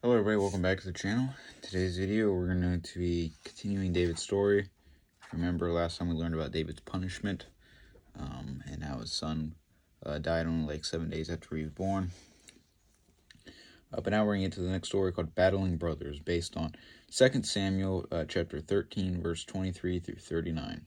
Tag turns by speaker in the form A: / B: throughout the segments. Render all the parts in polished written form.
A: Hello everybody, welcome back to the channel. Today's video we're going to be continuing David's story. Remember last time we learned about David's punishment and how his son died only like 7 days after he was born. But now we're going to get to the next story called Battling Brothers, based on 2 Samuel chapter 13 verse 23 through 39.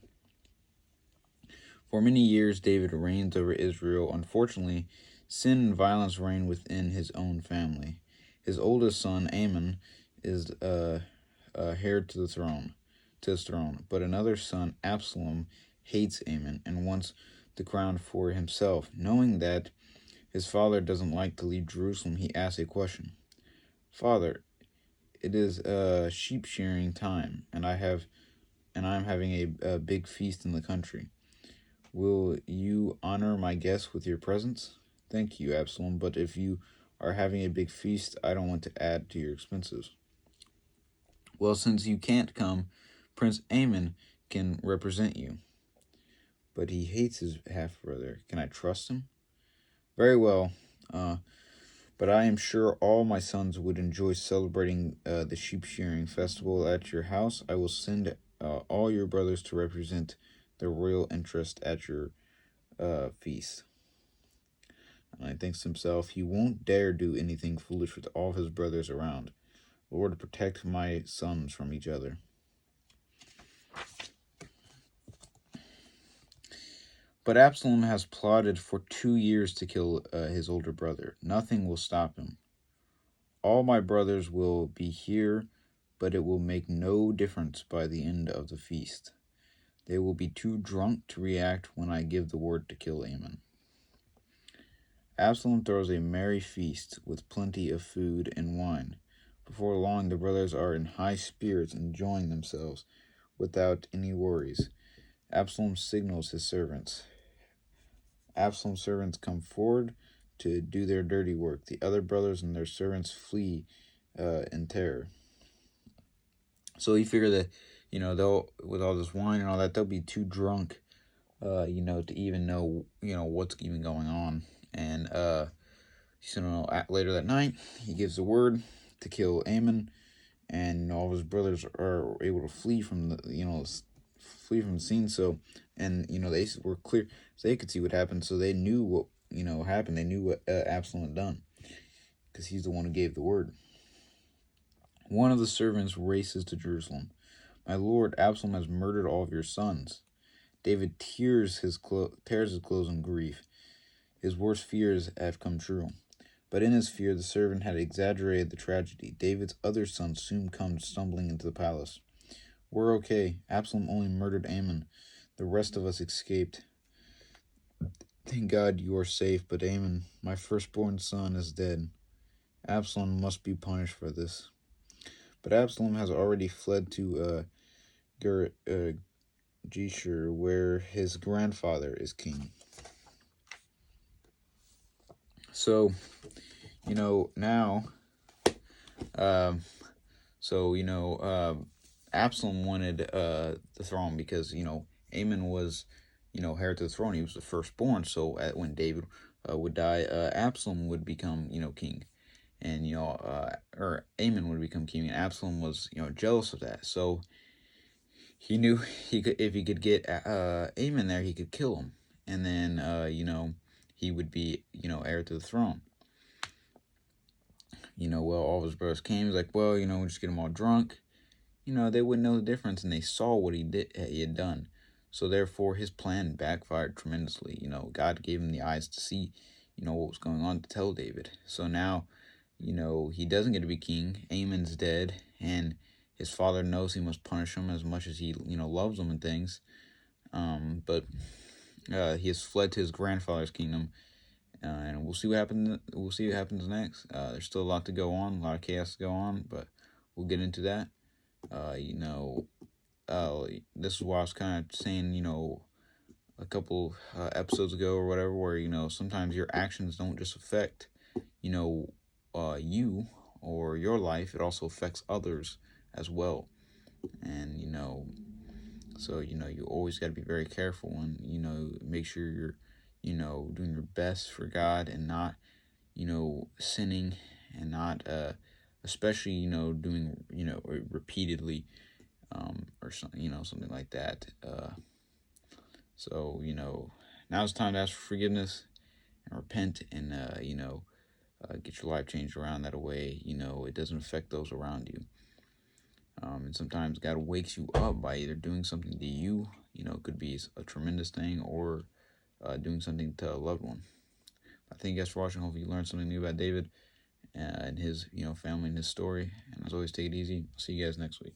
A: For many years David reigns over Israel. Unfortunately, sin and violence reign within his own family. His oldest son, Amnon, is heir to his throne. But another son, Absalom, hates Amnon and wants the crown for himself. Knowing that his father doesn't like to leave Jerusalem, he asks a question. "Father, it is sheep shearing time, and I'm having a big feast in the country. Will you honor my guests with your presence?" "Thank you, Absalom, but if you are having a big feast, I don't want to add to your expenses." "Well, since you can't come, Prince Amnon can represent you." "But he hates his half-brother. Can I trust him?" "Very well, but I am sure all my sons would enjoy celebrating the sheep-shearing festival at your house. I will send all your brothers to represent the royal interest at your feast." And he thinks to himself, he won't dare do anything foolish with all his brothers around. Lord, protect my sons from each other. But Absalom has plotted for 2 years to kill his older brother. Nothing will stop him. "All my brothers will be here, but it will make no difference by the end of the feast. They will be too drunk to react when I give the word to kill Amnon." Absalom throws a merry feast with plenty of food and wine. Before long, the brothers are in high spirits, enjoying themselves without any worries. Absalom signals his servants. Absalom's servants come forward to do their dirty work. The other brothers and their servants flee in terror. So he figured that, they'll, with all this wine and all that, they'll be too drunk, to even know, what's even going on. And, later that night, he gives the word to kill Amnon, and all of his brothers are able to flee from the scene. So, and they were clear, so they could see what happened. So they knew what happened. They knew what Absalom had done, because he's the one who gave the word. One of the servants races to Jerusalem. "My lord, Absalom has murdered all of your sons." David tears his clothes in grief. His worst fears have come true. But in his fear, the servant had exaggerated the tragedy. David's other sons soon come stumbling into the palace. "We're okay. Absalom only murdered Amnon. The rest of us escaped. Thank God you are safe, but Amnon, my firstborn son, is dead. Absalom must be punished for this." But Absalom has already fled to Geshur, where his grandfather is king. So, now, Absalom wanted the throne because, Amnon was, heir to the throne. He was the firstborn. So when David would die, Absalom would become, king. And, or Amnon would become king. And Absalom was, jealous of that. So he knew if he could get Amnon there, he could kill him. And then, he would be, heir to the throne. All of his brothers came. He's like, well, we'll just get them all drunk. They wouldn't know the difference, and they saw what he had done. So therefore, his plan backfired tremendously. God gave him the eyes to see, what was going on, to tell David. So now, he doesn't get to be king. Ammon's dead, and his father knows he must punish him as much as he, loves him and things. But he has fled to his grandfather's kingdom. And we'll see what happens. We'll see what happens next. There's still a lot to go on, a lot of chaos to go on, but we'll get into that. This is what I was kind of saying, a couple episodes ago or whatever, where sometimes your actions don't just affect, you or your life. It also affects others as well, and so you always got to be very careful and make sure you're doing your best for God and not sinning and not especially, doing, repeatedly, or something, something like that. So, now it's time to ask for forgiveness and repent, and, get your life changed around that way, it doesn't affect those around you. And sometimes God wakes you up by either doing something to you, it could be a tremendous thing, or doing something to a loved one. I thank you guys for watching. Hopefully you learned something new about David and his, family and his story. And as always, take it easy. See you guys next week.